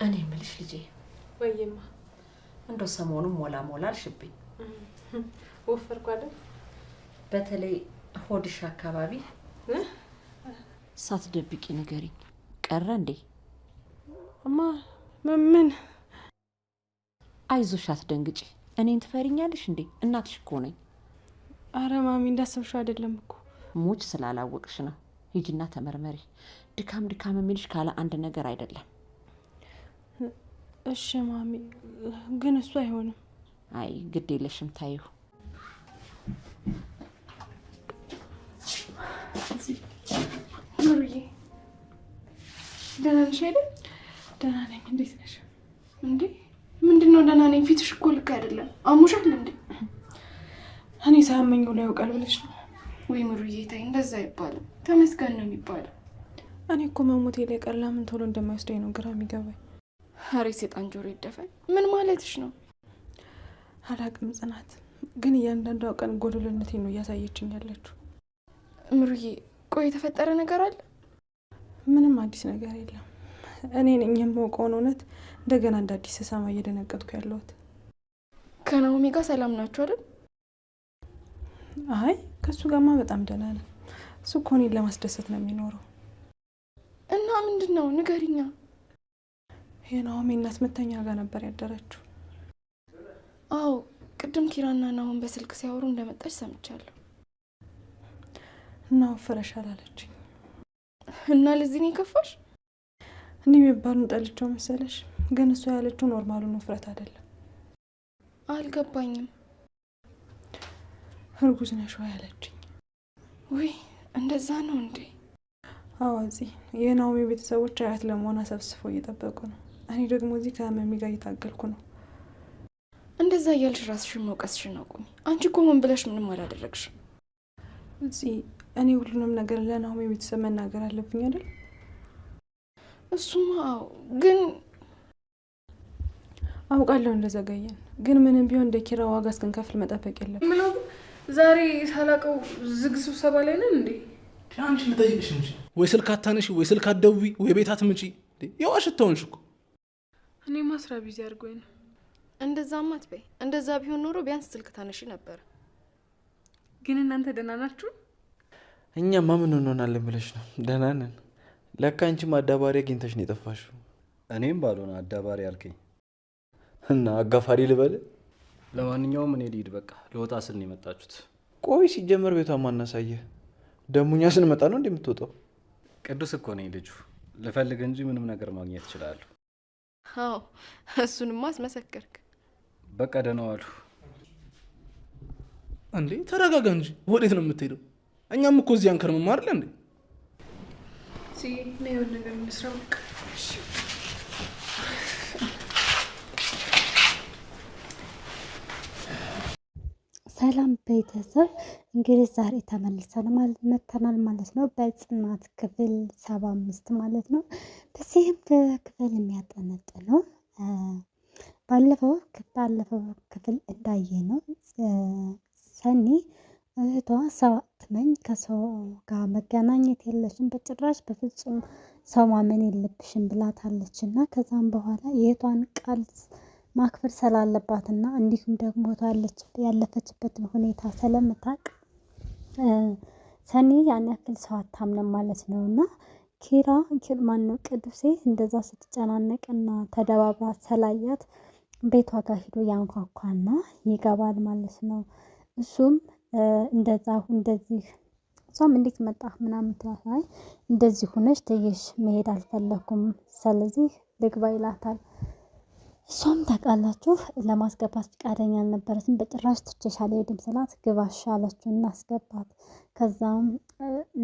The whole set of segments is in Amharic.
እኔ ምልሽ ልጄ ወይማ እንደው ሰሞኑን ሞላ አልሽብኝ ወፈርኩ አይደል በተለይ ሆድሽ አካባቢ ሳትደብቂ ንገሪኝ ቀረ እንዴ እማ ምን አይዞሽ አትደንግጪ እኔን ትፈሪኛለሽ እንዴ እናትሽ እኮ ነኝ አረ ማሚ እንዳሰብሽው አይደለም እኮ ሙች ስላላወቅሽ ነው ሂጂና ተመርመሪ ድካም የሚልሽ ካለ አንድ ነገር አይደለም እሺ ማሚ ግን እሱ አይሆንም አይ ግድ የለሽም ታዩ ምሩዬ ደህና ነሽ አይደል ደህና ነኝ እንዴት ነሽ እንዴ ምንድነው ደህና ነኝ ፊትሽ እኮ ልክ አይደለም አሞሻል እንዴ እኔ ሳመኘው ላይ ያውቃል ብለሽ ነው ወይ ምሩዬ ታይ እንደዛ አይባልም ተመስገን ነው የሚባለው እኔ እኮ መሞቴ ላይ ቀር ለምን ቶሎ እንደማይወስደኝ ነው ግራ የሚገባኝ ሀሬ ሰይጣን ጆሮ ይደፈን ምን ማለትሽ ነው አላቅም ጽናት ግን እያንዳንዷ ቀን ጎደሎነቴን ነው እያሳየችኝ ያለችው ምሩዬ ቆይ የተፈጠረ ነገር አለ ምንም አዲስ ነገር የለም እኔ ነኝ የማውቀውን እውነት እንደገና እንደ አዲስ ሰማ እየደነቀጥኩ ያለሁት ከናኦሚ ጋር ሰላም ናችሁ አይደል አይ ከሱ ጋርማ በጣም ደህና ነን እሱ እኮ እኔን ለማስደሰት ነው የሚኖረው እና ምንድነው ንገሪኛ የናኦሚ እናት መተኛ ጋር ነበር ያደረችው አዎ ቅድም ኪራና ናኦሚ በስልክ ሲያወሩ እንደመጣች ሰምቻለሁ እና ወፈረሻል አለችኝ እና ለዚህ ነው የከፋሽ እኔ የሚባሉን ጠልቼው መሰለሽ ግን እሱ ያለችው ኖርማሉን ውፍረት አይደለም አልገባኝም እርጉዝ ነሽ ወይ አለችኝ ወይ እንደዛ ነው እንዴ አዋዚ የናኦሚ ቤተሰቦች አያት ለመሆን አሰብስበው እየጠበቁ ነው እኔ ደግሞ እዚህ ከመሚ ጋር እየታገልኩ ነው እንደዛ እያልሽ ራስሽን መውቀስሽን አቁሚ አንቺ እኮ ምን ብለሽ ምንም አላደረግሽ እዚህ እኔ ሁሉንም ነገር ለናኦሚ ቤተሰብ መናገር አለብኝ አይደል እሱማ ግን አውቃለሁ እንደዘገየን ግን ምንም ቢሆን እንደ ኪራ ዋጋ እስክንከፍል መጠበቅ የለም ምነው ዛሬ ሳላቀው ዝግ ስብሰባ ላይ ነን እንዴ አንቺ ልጠይቅሽ እንጂ ወይ ስልክ አታነሺ ወይ ስልክ አትደውይ ወይ ቤት አትምጪ የዋሽታውንሽ እኮ እኔ ማስራ ቢዚ አድርጎኝ ነው እንደዛማ አትበይ እንደዛ ቢሆን ኖሮ ቢያንስ ስልክ ታነሺ ነበር ግን እናንተ ደህና ናችሁ እኛማ ምን እንሆናለን ብለሽ ነው ደህና ነን ለካ አንቺም አዳባሪ አግኝተሽ ነው የጠፋሽው እኔም ባልሆነ አዳባሪ አልከኝ እና አጋፋሪ ልበል ለማንኛውም እኔ ልሂድ በቃ ለወጣ ስል ነው የመጣችሁት ቆይ ሲጀመር ቤቷ ማናሳየ ደሙኛ ስንመጣ ነው እንደምትወጣው ቅዱስ እኮ ነኝ ልጁ ልፈልግ እንጂ ምንም ነገር ማግኘት ይችላል አዎ እሱንማ አስመሰከርክ በቃ ደህና ዋሉ እንዴ ተረጋጋ እንጂ ወዴት ነው የምትሄደው እኛም እኮ እዚህ አንከርም አይደል እንዴ ነው ነገር እንስራው ሰላም ቤተሰብ እንግዲህ ዛሬ መተናል ማለት ነው በጽናት ክፍል 75 ማለት ነው በዚህም ክፍል የሚያጠነጥነው ባለፈው ክፍል እንዳየ ነው ሰኒ እህቷ ሰው አትመኝ ከሰው ጋር መገናኘት የለሽም በጭራሽ በፍጹም ሰው ማመን የለብሽም ብላታለች እና ከዛም በኋላ የእህቷን ቃል ማክበር ስላለባትና እንዲሁም ደግሞ ያለፈችበትን ሁኔታ ስለምታውቅ ሰኒ ያን ያክል ሰው አታምንም ማለት ነውና ኪራ ማነው ቅዱሴ እንደዛ ስትጨናነቅና ተደባብራ ሰላያት ቤቷ ጋር ሄዶ ያንኳኳና ይገባል ማለት ነው እሱም እንደዚህ እሷም እንዴት መጣህ ምናምን ትላታለች አይ እንደዚህ ሆነሽ ትይሽ መሄድ አልፈለኩም ስለዚህ ልግባ ይላታል እሷም ታውቃላችሁ ለማስገባት ፈቃደኛ አልነበረችም በጭራሽ ትቼሽ አልሄድም ስላት ግባሽ አለችውና አስገባት ከዛም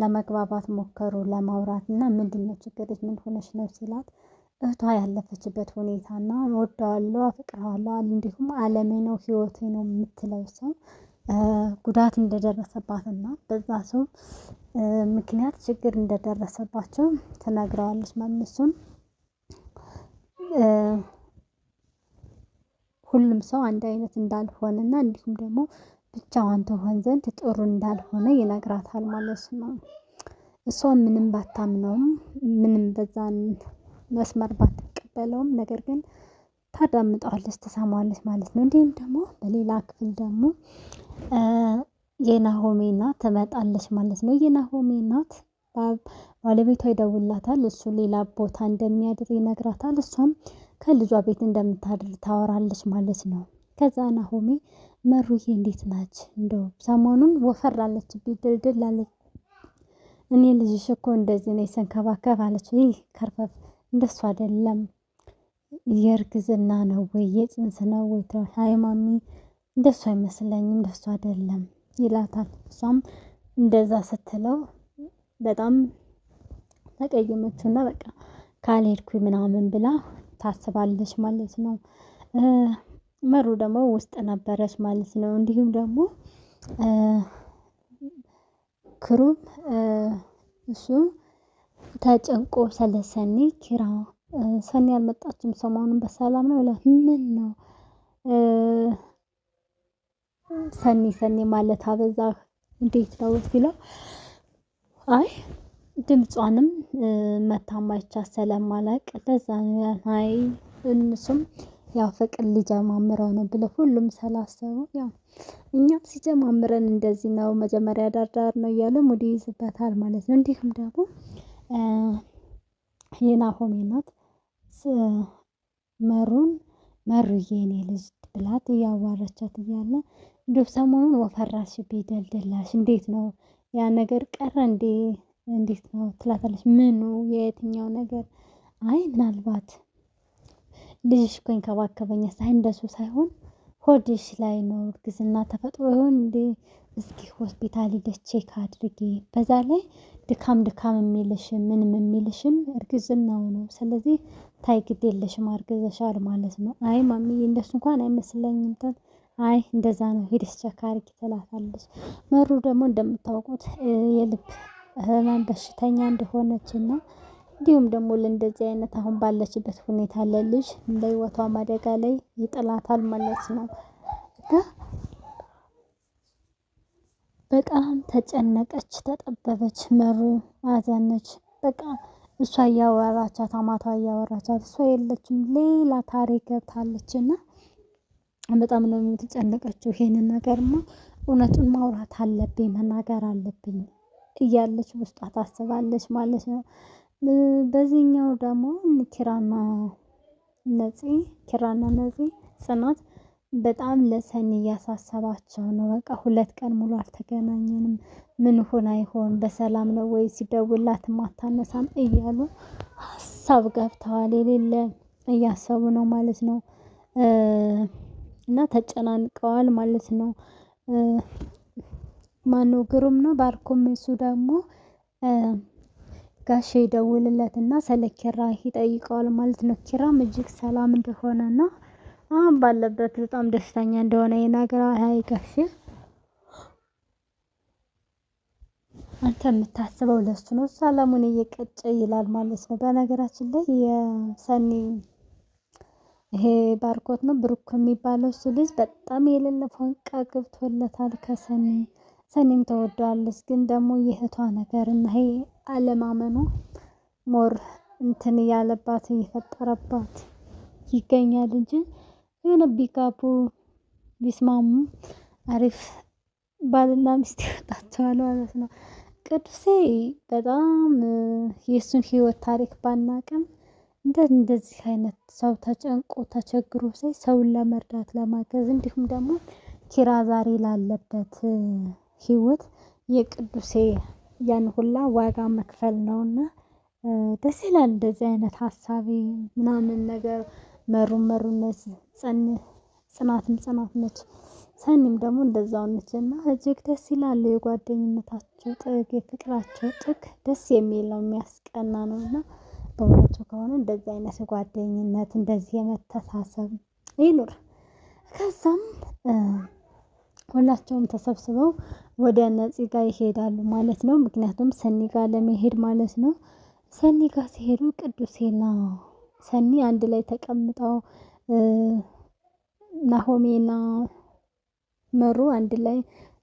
ለመግባባት ሞከሩ ለማውራትና ምንድነው ችግርሽ ምን ሆነሽ ነው ሲላት እህቷ ያለፈችበት ሁኔታና ወደዋለሁ አፍቅራለሁ እንዲሁም ዓለሜ ነው ህይወቴ ነው የምትለው ሰው ጉዳት እንደደረሰባትና በዛ ሰው ምክንያት ችግር እንደደረሰባቸው ተናግረዋለች ማንሱም ሁሉም ሰው አንድ አይነት እንዳልሆነና እንዲሁም ደግሞ ብቻዋን ትሆን ዘንድ ጥሩ እንዳልሆነ ይነግራታል ማለት ነው እሷ ምንም ባታምነውም ምንም በዛን መስመር ባትቀበል አትቀበለውም። ነገር ግን ታዳምጠዋለች፣ ትሰማዋለች ማለት ነው። እንዲሁም ደግሞ በሌላ ክፍል ደግሞ የናሆሜ እናት ትመጣለች ማለት ነው። የናሆሜ እናት ባለቤቷ ይደውላታል። እሱ ሌላ ቦታ እንደሚያድር ይነግራታል። እሷም ከልጇ ቤት እንደምታድር ታወራለች ማለት ነው። ከዛ ናሆሜ መሩዬ እንዴት ናች? እንደው ሰሞኑን ወፈራለች፣ ድልድል አለች። እኔ ልጅሽ እኮ እንደዚህ ነው ስንከባከብ አለች። ይህ ከርፈፍ እንደሱ አይደለም፣ የእርግዝና ነው ወይ የጽንስ ነው ወይ? አይ ማሚ እንደሱ አይመስለኝም፣ እንደሱ አይደለም ይላታል። እሷም እንደዛ ስትለው በጣም ተቀየመችውና በቃ ካልሄድኩኝ ምናምን ብላ ታስባለች ማለት ነው። መሩ ደግሞ ውስጥ ነበረች ማለት ነው። እንዲሁም ደግሞ ክሩብ እሱ ተጨንቆ ስለሰኒ ኪራ ሰኒ አልመጣችም ሰሞኑን በሰላም ነው ይላል። ምን ነው ሰኒ ማለት አበዛ እንዴት ነው ሲለው አይ ድምጿንም መታማቻ ስለማላቅ ለዛ ነው። አይ እነሱም ያው ፍቅር ሊጀማምረው ነው ብለው ሁሉም ስላሰቡ ያው እኛም ሲጀማምረን እንደዚህ ነው መጀመሪያ ዳርዳር ነው እያለ ሙድ ይይዝበታል ማለት ነው። እንዲሁም ደግሞ የናሆሜ እናት መሩዬ የኔ ልጅ ብላት እያዋራቻት እያለ እንደው ሰሞኑን ወፈራሽ ቢደልድላሽ እንዴት ነው ያ ነገር ቀረ እንዴት ነው ትላታለች። ምኑ የየትኛው ነገር? አይ ምናልባት ልጅሽ እኮ ይንከባከበኛል ሳይ እንደሱ ሳይሆን ሆድሽ ላይ ነው እርግዝና ተፈጥሮ ይሆን እንዴ? እስኪ ሆስፒታል ሄደሽ ቼክ አድርጊ። በዛ ላይ ድካም የሚልሽም ምንም የሚልሽም እርግዝናው ነው። ስለዚህ ታይ ግድ የለሽም አርግዘሻል ማለት ነው። አይ ማሚ እንደሱ እንኳን አይመስለኝም። አይ እንደዛ ነው ሄደሽ ቼክ አድርጊ ትላታለች። መሩ ደግሞ እንደምታውቁት የልብ ህመም በሽተኛ እንደሆነችና እንዲሁም ደግሞ ለእንደዚህ አይነት አሁን ባለችበት ሁኔታ ለልጅ ለህይወቷ አደጋ ላይ ይጥላታል ማለት ነው። በጣም ተጨነቀች፣ ተጠበበች፣ መሩ አዘነች። በቃ እሷ እያወራቻት አማቷ እያወራቻት እሷ የለችም ሌላ ታሪክ ገብታለችና በጣም ነው የምትጨነቀችው። ይሄንን ነገርማ እውነቱን ማውራት አለብኝ መናገር አለብኝ እያለች ውስጧ ታስባለች ማለት ነው። በዚህኛው ደግሞ ኪራና ነፂ ጽናት በጣም ለሰኒ እያሳሰባቸው ነው። በቃ 2 ቀን ሙሉ አልተገናኘንም፣ ምን ሆና ይሆን በሰላም ነው ወይ ሲደውላት ማታነሳም እያሉ ሀሳብ ገብተዋል። የሌለ እያሰቡ ነው ማለት ነው እና ተጨናንቀዋል ማለት ነው። ማነው ግሩም ነው ባርኮም እሱ ደግሞ ጋሼ ይደውልለትና ስለ ኪራ ይጠይቀዋል ማለት ነው። ኪራም እጅግ ሰላም እንደሆነና አሁን ባለበት በጣም ደስተኛ እንደሆነ ይነግራል። አይ ጋሼ አንተ የምታስበው ለሱ ነው፣ ሰላሙን እየቀጨ ይላል ማለት ነው። በነገራችን ላይ የሰኒ ይሄ ባርኮት ነው ብሩክ የሚባለው እሱ ልጅ በጣም የሌለ ፎንቃ ገብቶለታል ሰኒም ተወደዋለች። ግን ደግሞ የእህቷ ነገር እና ይሄ አለማመኑ ሞር እንትን ያለባት እየፈጠረባት ይገኛል እንጂ የሆነ ቢጋቡ ቢስማሙ አሪፍ ባልና ሚስት ይወጣቸዋል ማለት ነው። ቅዱሴ በጣም የእሱን ህይወት ታሪክ ባናቅም እንደዚህ አይነት ሰው ተጨንቆ ተቸግሮ ሳይ ሰውን ለመርዳት ለማገዝ እንዲሁም ደግሞ ኪራ ዛሬ ላለበት ህይወት የቅዱሴ ያን ሁላ ዋጋ መክፈል ነውና ደስ ይላል። እንደዚህ አይነት ሀሳቢ ምናምን ነገር መሩነት ጽናት ነች፣ ሰኒም ደግሞ እንደዛው ነች እና እጅግ ደስ ይላል። የጓደኝነታቸው ጥግ የፍቅራቸው ጥግ ደስ የሚል ነው፣ የሚያስቀና ነው እና በእውነቱ ከሆነ እንደዚህ አይነት ጓደኝነት እንደዚህ የመተሳሰብ ይኑር። ከዛም ሁላቸውም ተሰብስበው ወደ ነፂ ጋር ይሄዳሉ ማለት ነው። ምክንያቱም ሰኒ ጋር ለመሄድ ማለት ነው። ሰኒ ጋር ሲሄዱ ቅዱሴና ሰኒ አንድ ላይ ተቀምጠው ናሆሜና መሩ አንድ ላይ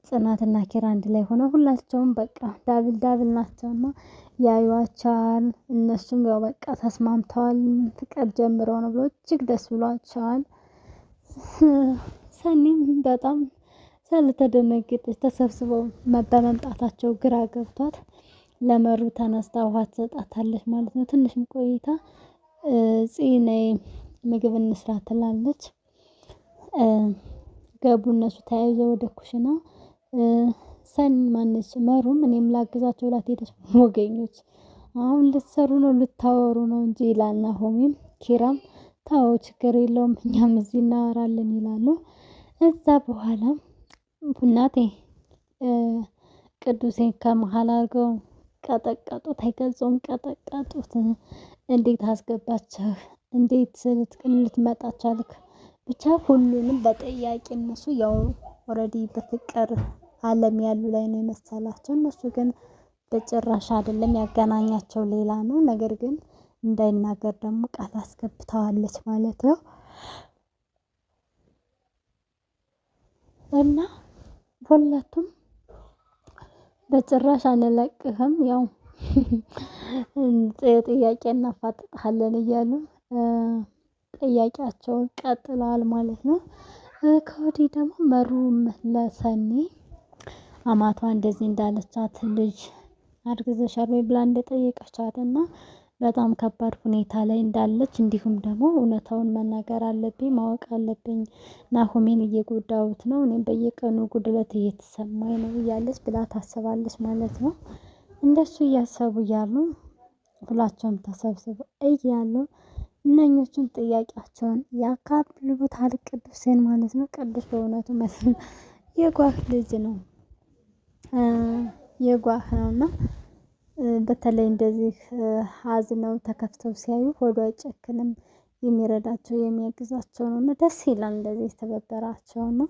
ጽናትና ኪራ አንድ ላይ ሆነው ሁላቸውም በቃ ዳብል ናቸውና ያዩዋቸዋል። እነሱም ያው በቃ ተስማምተዋል፣ ፍቅር ጀምረው ነው ብሎ እጅግ ደስ ብሏቸዋል። ሰኒም በጣም ስለተደነገጠች ተሰብስበው በመምጣታቸው ግራ ገብቷት ለመሩ ተነስታ ውሃ ትሰጣታለች ማለት ነው። ትንሽም ቆይታ ነይ ምግብ እንስራ ትላለች። ገቡ እነሱ ተያይዘው ወደ ኩሽና። ሰኒ ማነች መሩም እኔም ላግዛቸው ብላ ሄደች። ወገኞች አሁን ልትሰሩ ነው ልታወሩ ነው እንጂ ይላል ናሆሜም። ኪራም ታው ችግር የለውም እኛም እዚህ እናወራለን ይላሉ። እዛ በኋላ እናቴ ቅዱሴን ከመሀል አድርገው ቀጠቀጡት። አይገልጸውም ቀጠቀጡት። እንዴት አስገባችሁ? እንዴት ልትመጣ ቻልክ? ብቻ ሁሉንም በጥያቄ እነሱ ያው ኦልሬዲ በፍቅር ዓለም ያሉ ላይ ነው የመሰላቸው። እነሱ ግን በጭራሽ አይደለም፣ ያገናኛቸው ሌላ ነው። ነገር ግን እንዳይናገር ደግሞ ቃል አስገብተዋለች ማለት ነው። እና ሁለቱም በጭራሽ አንለቅህም ያው ጥያቄ እናፋጥጣለን እያሉ ጥያቄያቸውን ቀጥለዋል ማለት ነው። ከወዲህ ደግሞ መሩም ለሰኒ አማቷ እንደዚህ እንዳለቻት ልጅ አርግዘሻል ወይ ብላ እንደጠየቀቻት እና በጣም ከባድ ሁኔታ ላይ እንዳለች እንዲሁም ደግሞ እውነታውን መናገር አለብኝ ማወቅ አለብኝ፣ ናሆሜን እየጎዳሁት ነው፣ እኔም በየቀኑ ጉድለት እየተሰማኝ ነው እያለች ብላ ታስባለች ማለት ነው። እንደሱ እያሰቡ እያሉ ሁላቸውም ተሰብስበው እያሉ እነኞቹን ጥያቄያቸውን ያካብሉታል ቅዱሴን ማለት ነው። ቅዱስ በእውነቱ የጓህ ልጅ ነው፣ የጓህ ነውና በተለይ እንደዚህ ሀዝነው ተከፍተው ሲያዩ ሆዶ አይጨክንም። የሚረዳቸው የሚያግዛቸው ነው እና ደስ ይላል እንደዚህ የተበበራቸው ነው።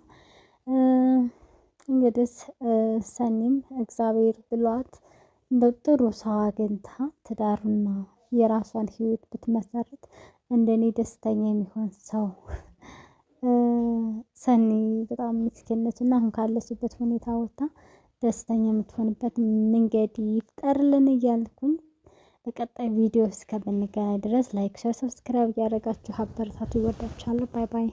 እንግዲህ ሰኒም እግዚአብሔር ብሏት እንደ ጥሩ ሰው አግኝታ ትዳሩና የራሷን ህይወት ብትመሰርት እንደኔ ደስተኛ የሚሆን ሰው ሰኒ በጣም ምስኪን ነች እና አሁን ካለችበት ሁኔታ ወጥታ ደስተኛ የምትሆንበት መንገድ ይፍጠርልን እያልኩኝ በቀጣይ ቪዲዮ እስከምንገናኝ ድረስ ላይክ፣ ሼር፣ ሰብስክራይብ እያደረጋችሁ አበረታቱ። ይወዳችኋለሁ። ባይ ባይ።